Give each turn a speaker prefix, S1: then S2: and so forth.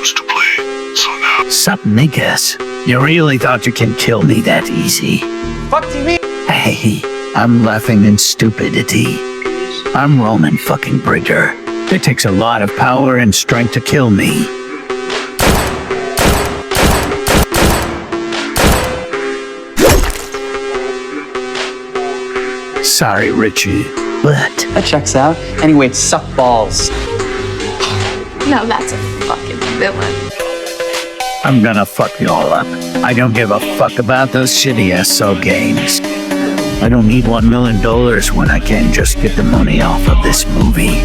S1: games to play. So now...
S2: Sup, niggas? You really thought you can kill me that easy?
S3: Fuck do you mean?
S2: Hey, I'm laughing in stupidity. I'm Roman fucking Bridger. It takes a lot of power and strength to kill me. Sorry, Richie, but...
S3: That checks out. Anyway, suck balls.
S4: No, that's a fucking villain.
S2: I'm gonna fuck you all up. I don't give a fuck about those shitty SO games. I don't need $1 million when I can just get the money off of this movie.